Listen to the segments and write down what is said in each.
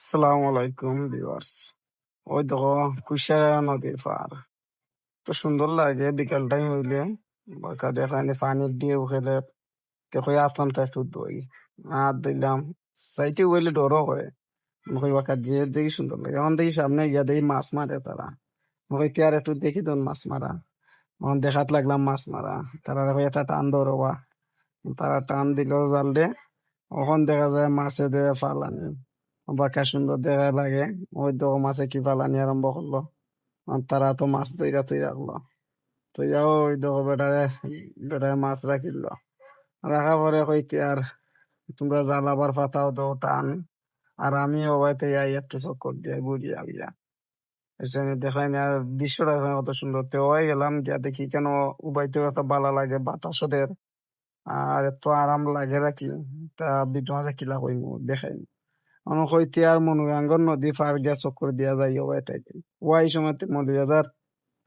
আসসালামু আলাইকুম ভিউয়ার্স। ওই দেখো কুশারা নদীর পার, তো সুন্দর লাগে বিকাল টাইম হইলে। বাঁকা দেখানি পানির দিয়ে খেলে দেখো আতামটা একটু দই আর দিলাম সাইটে হইলে ডরও হয়। মুখে বাঁকা যে দেখি সুন্দর লাগে, এখন দেখি সামনে গিয়া দেখি মাছ মারে তারা। মুখে আর একটু দেখি তখন মাছ মারা, এখন দেখাত লাগলাম মাছ মারা। তারা দেখো একটা টান ধরবা, তারা টান দিল জাল দে, ওখান দেখা যায় মাছে দেয় ফালানি। বাঁকা সুন্দর দেখা লাগে। ওই তো মাছে কি ফালানি আরম্ভ করলো, আর তারা তো মাছ তৈরা তৈরি রাখলো। তো যাও ওই দেখো বেটারে বেটারে মাছ রাখিল, রাখা পরে কইতে আর তোমরা জাল আবার ফাতাও তো টান। আর আমি ওবাইতে যাই একটু চক্কর দিয়ে ঘুরিয়ে আলিয়া এসে দেখাই না। আর দৃশ্যটা এখানে কত সুন্দর, তো ওই গেলাম গিয়া দেখি কেন উবাইতেও একটা ভালো লাগে বাতাস ওদের, আর এত আরাম লাগে রাখি। তা বিটু মাঝে কিলা কইমু দেখাই আমার হইতে আর মনোরঞ্জন নদী পার গিয়া চক্কর দিয়া যাই ওয়াই তাই ওয়াই সময় মৌলভীবাজার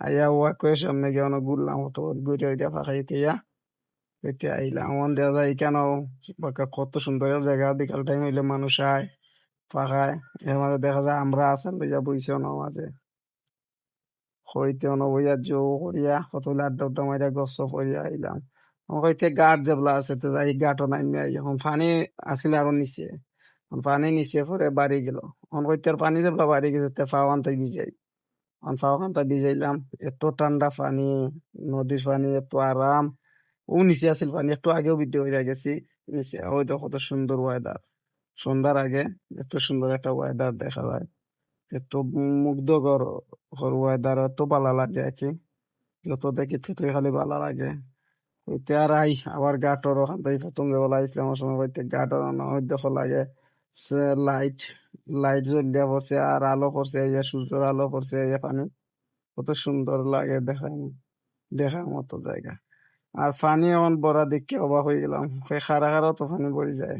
আইয়া ওয়া কয়ে সামনে গিয়ে অনেক ঘুরলাম, অত ঘুরে ওইটা ফাঁকাইতে ইয়া হইতে আইলাম। আমার দেওয়া যায় কেন বাঁকা কত সুন্দর একটা জায়গা, বিকাল টাইম হইলে মানুষ আয় ফাঁকায়। এর মাঝে দেখা যায় আমরা আসান লইয়া বইছে না মাঝে হইতে অন বইয়া জো করিয়া কত আড্ডা উড্ডা মারিয়া গপ সপ করিয়া আইলাম। আমার হইতে গাট যেগুলা আছে তো যাই গাটও নাই নাই, এখন পানি আসলে আরো নিচে, এখন পানি নিচে পরে বাড়ি গেল। এখন হইতে আর পানি যেগুলা বাড়ি গেছে তে পাও আনতে ভিজাই, এখন পাও আনতে ভিজাইলাম। এত ঠান্ডা পানি, নদীর পানি এত আরাম। ও নিচে আছিল পানি, একটু আগেও ভিডিও হইয়া গেছি নিচে। ওই তো কত সুন্দর ওয়েদার, সন্ধ্যার আগে এত সুন্দর একটা ওয়েদার দেখা যায়। এত মুগ্ধকর ওয়েদার, এত ভালো লাগে আর কি। যত দেখি ততই খালি ভালো লাগে। হইতে আর আই আবার গাটর ওখান থেকে প্রথম যে বলা ইসলামের সময় হইতে গাটর দেখো লাগে লাইট লাইট জ্বলিয়া পড়ছে আর আলো পড়ছে, এই যে সূর্যের আলো পড়ছে এই যে পানি, কত সুন্দর লাগে দেখার দেখার মতো জায়গা। আর পানি এমন বড়া দেখে অবাক হয়ে গেলাম, খারা খারাও তো পানি পড়ে যায়।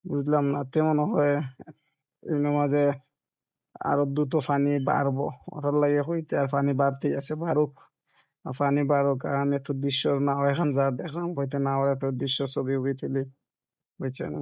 বুঝলাম না তেমন হয় এই মাঝে আরো দ্রুত পানি বাড়বো, ওটার লাগে হইতে আর পানি বাড়তেই আছে বাড়ুক। আর পানি বাড়ুক কারণ একটু দৃশ্য নাও এখন যা দেখলাম হইতে নাও একটু দৃশ্য ছবি উবি তুলি, বুঝছেন।